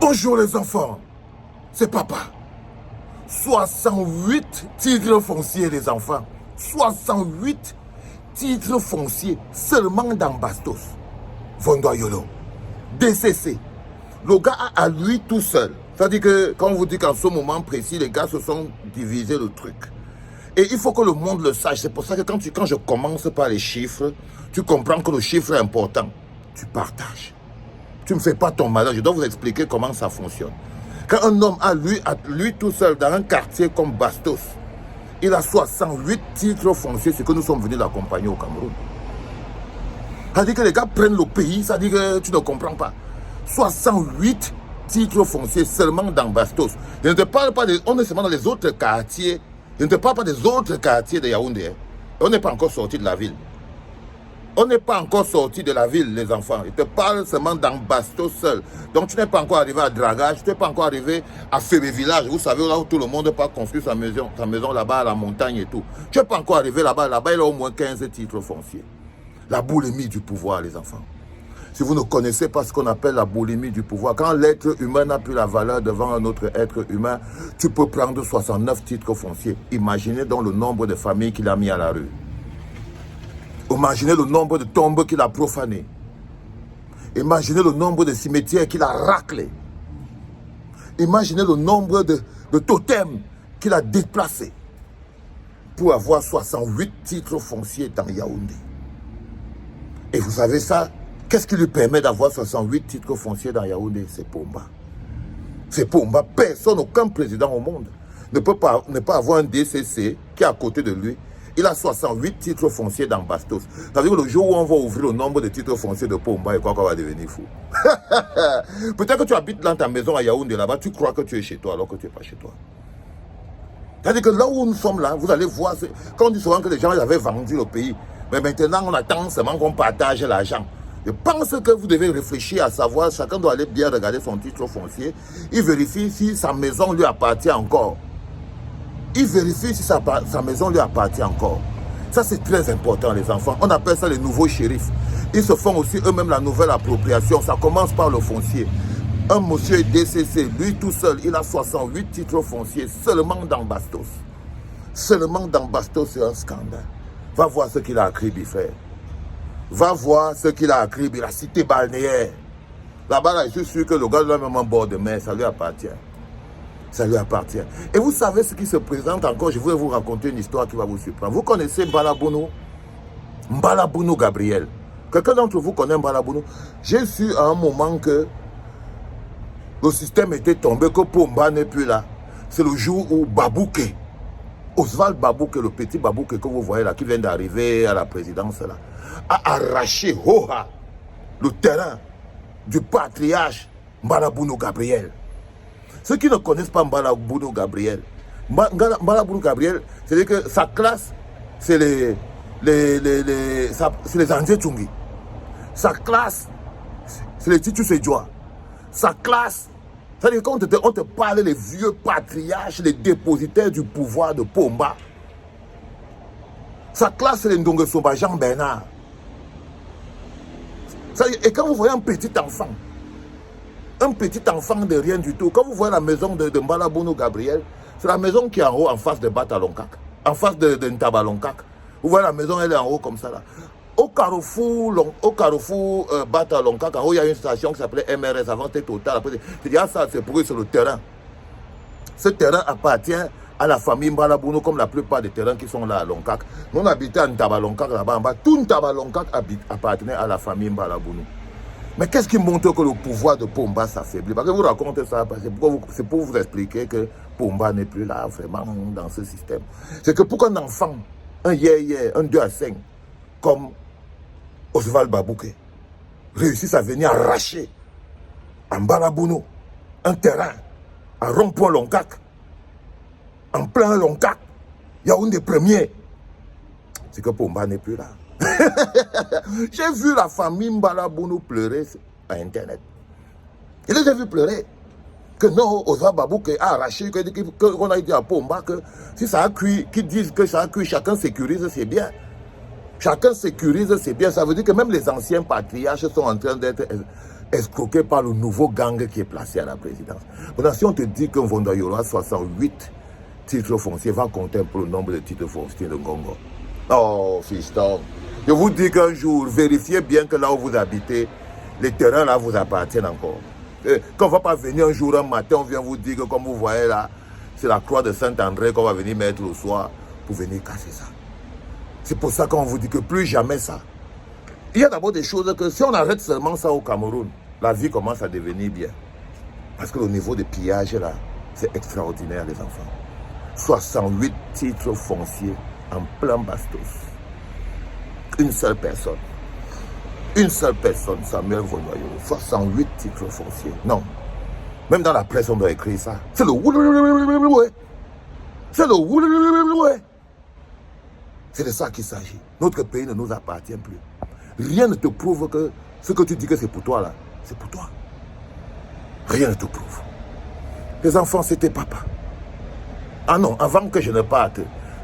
Bonjour les enfants, c'est papa. 68 titres fonciers les enfants. 68 titres fonciers seulement dans Bastos. Vondoyolo. DCC. Le gars a à lui tout seul. C'est-à-dire que quand on vous dit qu'en ce moment précis, les gars se sont divisés le truc. Et il faut que le monde le sache. C'est pour ça que quand je commence par les chiffres, tu comprends que le chiffre est important. Tu partages. Tu ne me fais pas ton malheur. Je dois vous expliquer comment ça fonctionne. Quand un homme a lui tout seul dans un quartier comme Bastos, il a 68 titres fonciers, c'est que nous sommes venus l'accompagner au Cameroun. Ça dit que les gars prennent le pays, ça dit que tu ne comprends pas. 68 titres fonciers seulement dans Bastos. Je ne te parle pas on est seulement dans les autres quartiers. Je ne te parle pas des autres quartiers de Yaoundé. On n'est pas encore sorti de la ville. On n'est pas encore sorti de la ville, les enfants. Je te parle seulement dans Bastos seul. Donc, tu n'es pas encore arrivé à Dragage, tu n'es pas encore arrivé à Fébé Village. Vous savez, là où tout le monde n'a pas construit sa maison là-bas à la montagne et tout. Tu n'es pas encore arrivé là-bas. Là-bas, il y a au moins 15 titres fonciers. La boulimie du pouvoir, les enfants. Si vous ne connaissez pas ce qu'on appelle la boulimie du pouvoir, quand l'être humain n'a plus la valeur devant un autre être humain, tu peux prendre 69 titres fonciers. Imaginez donc le nombre de familles qu'il a mis à la rue. Imaginez le nombre de tombes qu'il a profanées. Imaginez le nombre de cimetières qu'il a raclés. Imaginez le nombre de totems qu'il a déplacés pour avoir 68 titres fonciers dans Yaoundé. Et vous savez ça, qu'est-ce qui lui permet d'avoir 68 titres fonciers dans Yaoundé? C'est Pomba. C'est Pomba. Personne, aucun président au monde ne peut pas avoir un DCC qui est à côté de lui. Il a 68 titres fonciers dans Bastos. Ça veut dire que le jour où on va ouvrir le nombre de titres fonciers de Pomba, et quoi qu'on va devenir fou. Peut-être que tu habites dans ta maison à Yaoundé là-bas, tu crois que tu es chez toi alors que tu n'es pas chez toi. C'est-à-dire que là où nous sommes là, vous allez voir, quand on dit souvent que les gens avaient vendu le pays, mais maintenant on attend seulement qu'on partage l'argent. Je pense que vous devez réfléchir à savoir, chacun doit aller bien regarder son titre foncier, il vérifie si sa maison lui appartient encore. Il vérifie si sa maison lui appartient encore. Ça, c'est très important, les enfants. On appelle ça les nouveaux shérifs. Ils se font aussi eux-mêmes la nouvelle appropriation. Ça commence par le foncier. Un monsieur DCC, lui tout seul, il a 68 titres fonciers seulement dans Bastos. Seulement dans Bastos, c'est un scandale. Va voir ce qu'il a à Kribi, frère. Va voir ce qu'il a à Kribi, la cité balnéaire. Là-bas, là, je suis sûr que le gars là, même en bord de mer, ça lui appartient. Ça lui appartient. Et vous savez ce qui se présente encore. Je voudrais vous raconter une histoire qui va vous surprendre. Vous connaissez Mbalabounou? Mbalabounou Gabriel. Quelqu'un d'entre vous connaît Mbalabounou? J'ai su à un moment que le système était tombé, que Pomba n'est plus là. C'est le jour où Babouké, Oswald Babouké, le petit Babouké que vous voyez là, qui vient d'arriver à la présidence là, a arraché le terrain du patriarche Mbalabounou Gabriel. Ceux qui ne connaissent pas Mbalabounou Gabriel, Mbalabounou Gabriel, c'est-à-dire que sa classe, c'est les André Tchungi. Sa classe, c'est les Titu Sedjoua. Sa classe, c'est-à-dire quand on te parle les vieux patriarches, les dépositaires du pouvoir de Pomba. Sa classe, c'est les Ndongue Somba Jean Bernard. Et quand vous voyez un petit enfant de rien du tout. Quand vous voyez la maison de Mbalabounou Gabriel, c'est la maison qui est en haut, en face de Batalonkak, en face de Ntabalonkak. Vous voyez la maison, elle est en haut comme ça là. Au carrefour Batalonkak, en haut, il y a une station qui s'appelait MRS, avant c'était Total. Après, ça, c'est pour eux sur le terrain. Ce terrain appartient à la famille Mbalabounou, comme la plupart des terrains qui sont là à Lonkak. Nous, on habitait à Ntabalonkak là-bas en bas. Tout Ntabalonkak appartenait à la famille Mbalabounou. Mais qu'est-ce qui montre que le pouvoir de Pomba s'affaiblit? Parce que vous racontez ça, c'est pour vous expliquer que Pomba n'est plus là vraiment dans ce système. C'est que pour qu'un enfant, un 2 à 5, comme Oswald Babouké, réussisse à venir arracher en Mbalabounou un terrain à rond-point Lonkak, en plein Lonkak, Yaoundé premier, c'est que Pomba n'est plus là. J'ai vu la famille Mbalabounou pleurer à Internet. Je les ai vu pleurer. Que non, Oswald Babouké a arraché, qu'on a dit à Pomba que si ça a cuit, qu'ils disent que ça a cuit, chacun sécurise, c'est bien. Chacun sécurise, c'est bien. Ça veut dire que même les anciens patriarches sont en train d'être escroqué par le nouveau gang qui est placé à la présidence. Maintenant, si on te dit que Vondoyolo a 68 titres fonciers, va compter un peu le nombre de titres fonciers de Ngongo. Oh, fiston. Je vous dis qu'un jour, vérifiez bien que là où vous habitez, les terrains là vous appartiennent encore. Quand on ne va pas venir un jour, un matin, on vient vous dire que comme vous voyez là, c'est la croix de Saint-André qu'on va venir mettre le soir pour venir casser ça. C'est pour ça qu'on vous dit que plus jamais ça. Il y a d'abord des choses que si on arrête seulement ça au Cameroun, la vie commence à devenir bien. Parce que le niveau de pillage là, c'est extraordinaire les enfants. 68 titres fonciers en plein Bastos. Une seule personne, Samuel Vondoyolo, 68 titres fonciers. Non. Même dans la presse, on doit écrire ça. C'est le ouais. C'est le ouais. C'est de ça qu'il s'agit. Notre pays ne nous appartient plus. Rien ne te prouve que ce que tu dis que c'est pour toi là, c'est pour toi. Rien ne te prouve. Les enfants, c'était papa. Ah non, avant que je ne parte,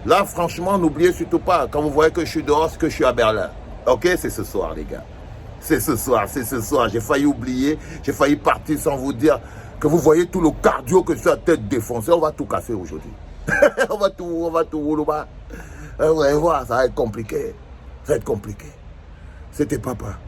là franchement, n'oubliez surtout pas, quand vous voyez que je suis dehors, c'est que je suis à Berlin. Ok, c'est ce soir les gars. C'est ce soir. J'ai failli oublier, j'ai failli partir sans vous dire que vous voyez tout le cardio que je suis à tête défoncée. On va tout casser aujourd'hui. on va tout rouler. Vous allez voir, ça va être compliqué. Ça va être compliqué. C'était papa.